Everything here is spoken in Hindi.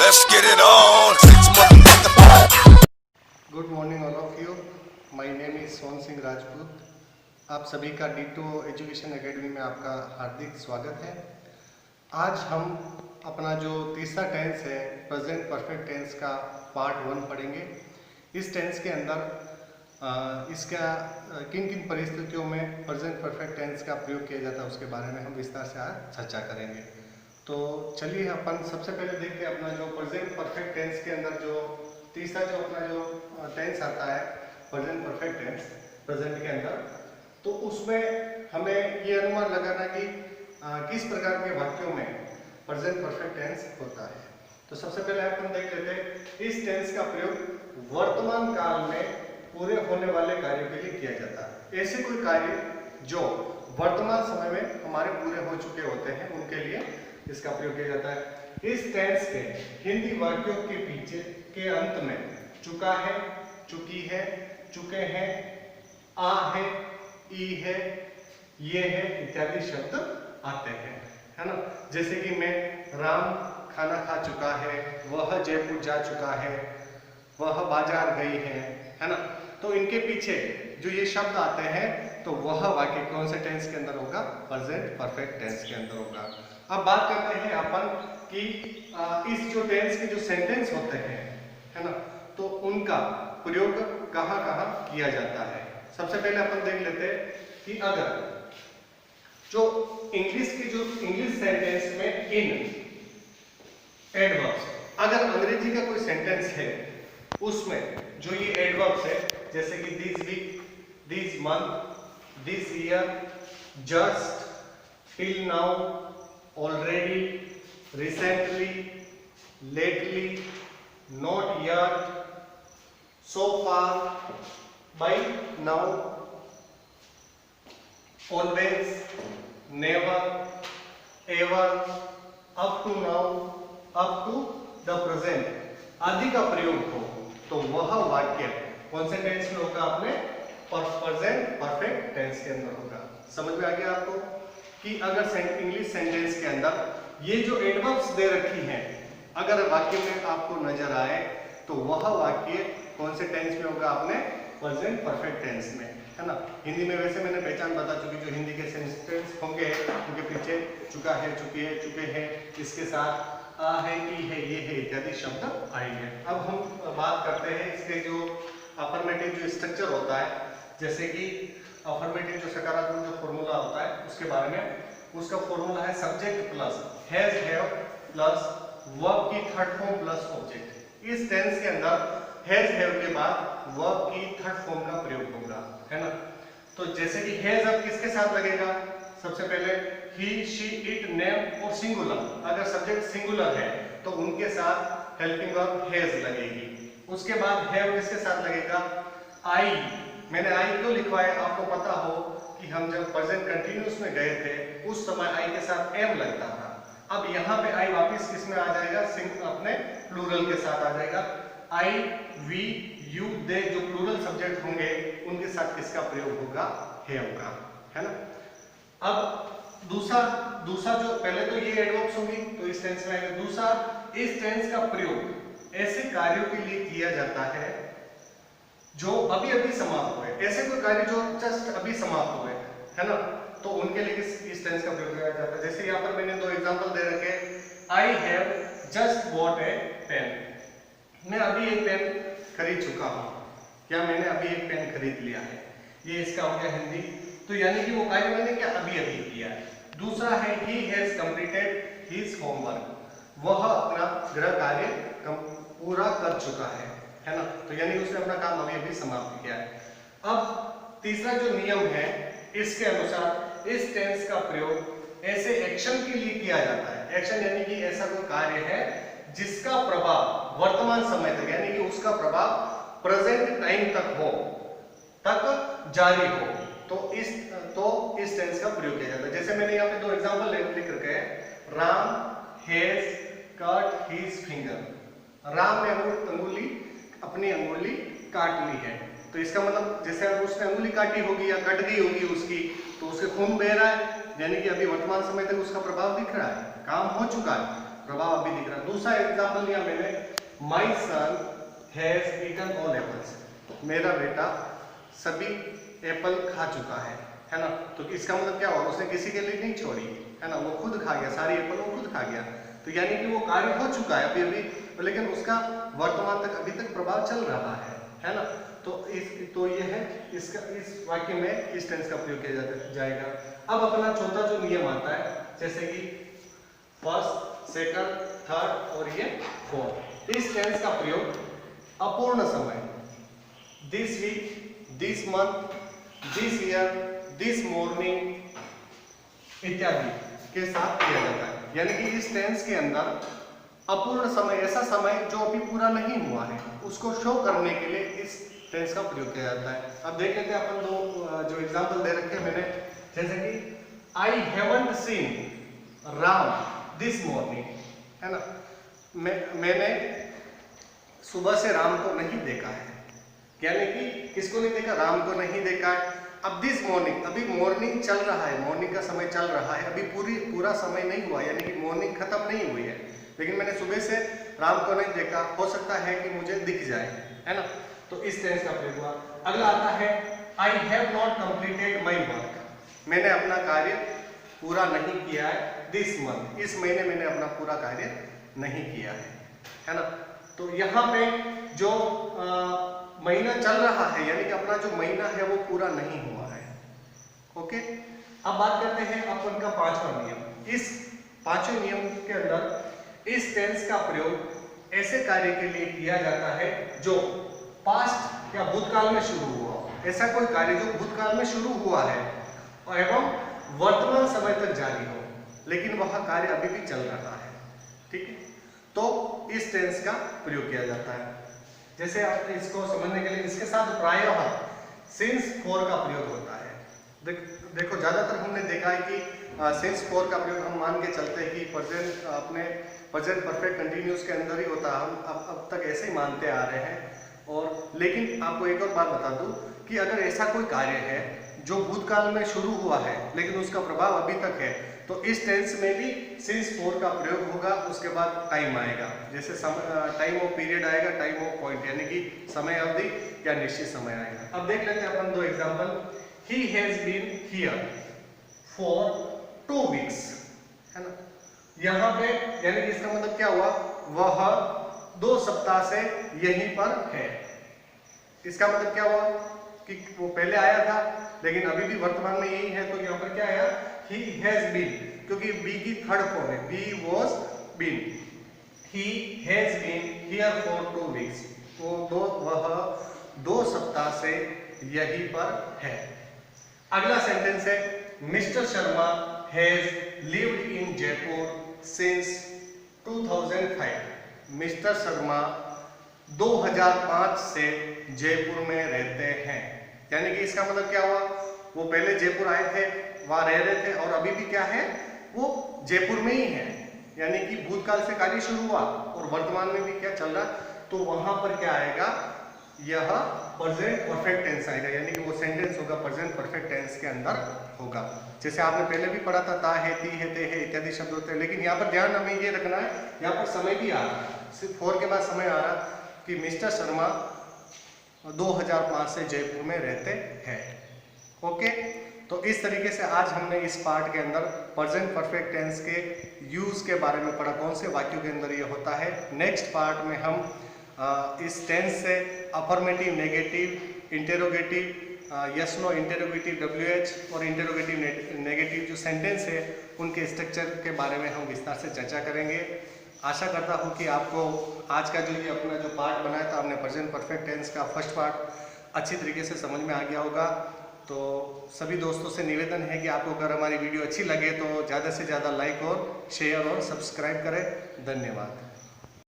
Let's get it on. Good morning all of you. My name is Son Singh Rajput. आप सभी का D2 एजुकेशन एकेडमी में आपका हार्दिक स्वागत है। आज हम अपना जो तीसरा टेंस है प्रेजेंट परफेक्ट टेंस का पार्ट 1 पढ़ेंगे। इस टेंस के अंदर इसका किन किन परिस्थितियों में प्रेजेंट परफेक्ट टेंस का प्रयोग किया जाता है उसके बारे में हम विस्तार से आज चर्चा करेंगे। तो चलिए अपन सबसे पहले देखते हैं अपना जो प्रेजेंट परफेक्ट टेंस के अंदर जो तीसरा जो अपना जो टेंस आता है प्रेजेंट परफेक्ट टेंस प्रेजेंट के अंदर, तो उसमें हमें ये अनुमान लगाना कि किस प्रकार के वाक्यों में प्रेजेंट परफेक्ट टेंस होता है। तो सबसे पहले अपन देख लेते हैं इस टेंस का प्रयोग वर्तमान काल में पूरे होने वाले कार्यों के लिए किया जाता है। ऐसे कोई कार्य जो वर्तमान समय में हमारे पूरे हो चुके होते हैं उनके लिए इसका प्रयोग किया जाता है। इस टेंस के हिंदी वाक्यों के पीछे के अंत में चुका है, चुकी है, चुके हैं, आ है, ई है, ये है इत्यादि शब्द आते हैं, है ना। जैसे कि मैं राम खाना खा चुका है, वह जयपुर जा चुका है, वह बाजार गई है ना। तो इनके पीछे जो ये शब्द आते हैं तो वह वाक्य कौन से टेंस के अंदर होगा? प्रेजेंट परफेक्ट टेंस के अंदर होगा। अब बात करते हैं अपन कि इस जो टेंस के जो सेंटेंस होते हैं, है ना, तो उनका प्रयोग कहाँ कहाँ किया जाता है। सबसे पहले अपन देख लेते हैं कि अगर जो इंग्लिश सेंटेंस में इन एडवर्ब्स, अगर अंग्रेजी का कोई सेंटेंस है उसमें जो ये एडवर्ब्स है जैसे कि this week, this month, this year, just, till now, already, recently, lately, not yet, so far, by now, always, never, ever, up to now, up to the present आदि का प्रयोग हो तो वह वाक्य कौन से टेंस में होगा? अपने प्रेजेंट परफेक्ट टेंस के अंदर होगा। समझ में आ गया आपको कि अगर इंग्लिश सेंटेंस के अंदर ये जो एडवर्ब्स दे रखी हैं अगर वाक्य में आपको नजर आए तो वह वाक्य कौन से टेंस में होगा? अपने प्रेजेंट परफेक्ट टेंस में, है ना। हिंदी में वैसे मैंने पहचान बता चुकी, जो हिंदी के सेंटेंस होंगे उनके पीछे चुका है, चुकी है, चुके हैं, इसके साथ आ है, ई है, ये है इत्यादि शब्द आएंगे। अब हम बात करते हैं इसके जो अफर्मेटिव जो स्ट्रक्चर होता है, जैसे कि अफर्मेटिव जो सकारात्मक जो फॉर्मूला होता है उसके बारे में। उसका फॉर्मूला है subject plus has, have plus verb की थर्ड फॉर्म प्लस ऑब्जेक्ट। इस टेंस के अंदर हैज, हैव के बाद वर्ब की थर्ड फॉर्म का प्रयोग होगा, है ना। तो जैसे कि हैज अब किसके साथ लगेगा? सबसे पहले ही, शी, इट, नेम और सिंगुलर। अगर सब्जेक्ट सिंगुलर है तो उनके साथ हेल्पिंग वर्ब हैज लगेगी। उसके बाद हैव किसके साथ लगेगा? आई। मैंने आई क्यों लिखवाया? आपको पता हो कि हम जब प्रेजेंट कंटिन्यूअस में गए थे उस समय आई के साथ एम लगता था। अब यहाँ पे आई वापस किस में आ जाएगा? अपने प्लूरल के साथ आ जाएगा। आई, वी, यू, दे जो प्लूरल सब्जेक्ट होंगे उनके साथ किसका प्रयोग होगा? हैव का, है ना। अब दूसरा जो पहले तो ये एडवर्ब्स होंगी तो इस टेंस में आएगा। दूसरा, इस टेंस का प्रयोग ऐसे कार्यों के लिए किया जाता है जो अभी अभी समाप्त हुए। ऐसे कोई कार्य जो जस्ट अभी समाप्त हुए, है ना, तो उनके लिए इस टेंस का प्रयोग किया जाता है। जैसे यहाँ पर मैंने दो एग्जांपल दे रखे। I have just bought a pen. मैं अभी एक पेन खरीद चुका हूँ, क्या मैंने अभी एक पेन खरीद लिया है, ये इसका हो गया हिंदी। तो यानी कि वो कार्य मैंने क्या अभी अभी किया है। दूसरा है he has completed his homework, वह अपना गृह कार्य पूरा कर चुका है ना। तो यानी उसने अपना काम अभी अभी समाप्त किया है। अब तीसरा जो नियम है इसके अनुसार इस टेंस का प्रयोग ऐसे एक्शन के लिए किया जाता है। एक्शन यानी कि ऐसा कोई कार्य है जिसका प्रभाव वर्तमान समय तक, यानी कि उसका प्रभाव प्रेजेंट टाइम तक हो, तक जारी हो, तो इस टेंस का प्रयोग किया जाता है। जैसे मैंने यहाँ पे दो एग्जांपल लिख रखे हैं। Ram has cut his finger. Ram ने अपनी अंगुली काट ली है। तो इसका मतलब जैसे अब उसने अंगुली काटी होगी या कट गई होगी उसकी, तो उसके खून बह रहा है, यानी कि अभी वर्तमान समय तक उसका प्रभाव दिख रहा है, काम हो चुका है, प्रभाव अभी दिख रहा है। दूसरा एग्जाम्पल लिया मैंने, माई सन हैज ईटन ऑल एप्पल्स, मेरा बेटा सभी एप्पल खा चुका है ना। तो इसका मतलब क्या हुआ, उसने किसी के लिए नहीं छोड़ी, है ना, वो खुद खा गया, सारी एप्पल वो खुद खा गया। तो यानी कि वो कार्य हो चुका है अभी अभी, लेकिन उसका वर्तमान तक अभी तक प्रभाव चल रहा है ना। तो ये है इसका, इस वाक्य में इस टेंस का प्रयोग किया जाएगा। अब अपना चौथा जो नियम आता है, जैसे कि फर्स्ट, सेकंड, थर्ड और ये फोर्थ, इस टेंस का प्रयोग अपूर्ण समय, this week, this month, this year, this morning इत्यादि के साथ किया जाता है। यानी कि इस टेंस के अंदर अपूर्ण समय, ऐसा समय जो अभी पूरा नहीं हुआ है, उसको शो करने के लिए इस टेंस का प्रयोग किया जाता है। अब देख लेते हैं अपन दो जो एग्जांपल दे रखे हैं मैंने, जैसे कि I haven't seen Ram this morning, है ना, मैंने सुबह से राम को नहीं देखा है, यानी कि किसको नहीं देखा, राम को नहीं देखा है। अब दिस मॉर्निंग, अभी मॉर्निंग चल रहा है, मॉर्निंग का समय चल रहा है, अभी पूरा समय नहीं हुआ, यानी कि मॉर्निंग खत्म नहीं हुई है, लेकिन मैंने सुबह से राम को नहीं देखा, हो सकता है कि मुझे दिख जाए, है ना। तो इस टेंस का प्रयोग हुआ। अगला आता है I have not completed my work, मैंने अपना कार्य पूरा नहीं किया है दिस मंथ, इस महीने मैंने अपना पूरा कार्य नहीं किया है ना। तो यहाँ पे जो महीना चल रहा है, यानी कि अपना जो महीना है वो पूरा नहीं हुआ है। ओके, अब बात करते हैं अपन का पांचवा नियम। इस पांचवें नियम के अंदर इस टेंस का प्रयोग ऐसे कार्य के लिए किया जाता है जो पास्ट या भूतकाल में शुरू हुआ, ऐसा कोई कार्य जो भूतकाल में शुरू हुआ है और एवं वर्तमान समय तक जारी हो, लेकिन वह कार्य अभी भी चल रहा है, ठीक है, तो इस टेंस का प्रयोग किया जाता है। जैसे आप इसको समझने के लिए इसके साथ प्रायः सिंस फॉर का प्रयोग होता है। देखो ज्यादातर हमने देखा है कि सिंस फॉर का प्रयोग हम मान के चलते हैं कि प्रेजेंट, अपने प्रेजेंट परफेक्ट कंटिन्यूस के अंदर ही होता है, हम अब तक ऐसे ही मानते आ रहे हैं। और लेकिन आपको एक और बात बता दूं कि अगर ऐसा कोई कार्य है जो भूतकाल में शुरू हुआ है लेकिन उसका प्रभाव अभी तक है, तो इस टेंस में भी सिंस फॉर का प्रयोग होगा। उसके बाद टाइम आएगा, जैसे टाइम ऑफ पीरियड आएगा, टाइम ऑफ पॉइंट, यानी कि समय अवधि या निश्चित समय आएगा। अब देख लेते हैं अपन दो example. He has been here for 2 weeks, है ना। यहाँ पे यानी कि इसका मतलब क्या हुआ, वह 2 सप्ताह से यहीं पर है। इसका मतलब क्या हुआ कि वो पहले आया था लेकिन अभी भी वर्तमान में यही है, तो यहाँ पर क्या आया, he has been, क्योंकि be की थर्ड फॉर्म है, be was been, he has been here for 2 weeks, वह 2 सप्ताह से यहीं पर है। अगला सेंटेंस है mister Sharma has lived in Jaipur since 2005, mister Sharma 2005 से जयपुर में रहते हैं। यानी कि इसका मतलब क्या हुआ, वो पहले जयपुर आए थे, वहां रह रहे थे और अभी भी क्या है, वो जयपुर में ही है, यानी कि भूतकाल से कार्य शुरू हुआ और वर्तमान में भी क्या चल रहा, तो वहां पर क्या आएगा, यह प्रेजेंट परफेक्ट टेंस आएगा, यानी कि वो सेंटेंस होगा प्रेजेंट परफेक्ट टेंस के अंदर होगा। जैसे आपने पहले भी पढ़ा था, ता है, ती है, ते है इत्यादि शब्द होते हैं, लेकिन यहाँ पर ध्यान हमें ये रखना है, यहाँ पर समय भी आ रहा है, सिर्फ फॉर के बाद समय आ रहा कि मिस्टर शर्मा 2005 से जयपुर में रहते हैं। ओके, तो इस तरीके से आज हमने इस पार्ट के अंदर प्रेजेंट परफेक्ट टेंस के यूज के बारे में पढ़ा, कौन से वाक्यों के अंदर ये होता है। नेक्स्ट पार्ट में हम इस टेंस से affirmative, negative, interrogative, yes no, interrogative WH और इंटेरोगेटिव नेगेटिव जो सेंटेंस है उनके स्ट्रक्चर के बारे में हम विस्तार से चर्चा करेंगे। आशा करता हूँ कि आपको आज का जो ये अपना जो पार्ट बनाया था हमने प्रेजेंट परफेक्ट टेंस का फर्स्ट पार्ट अच्छी तरीके से समझ में आ गया होगा। तो सभी दोस्तों से निवेदन है कि आपको अगर हमारी वीडियो अच्छी लगे तो ज़्यादा से ज़्यादा लाइक और शेयर और सब्सक्राइब करें। धन्यवाद।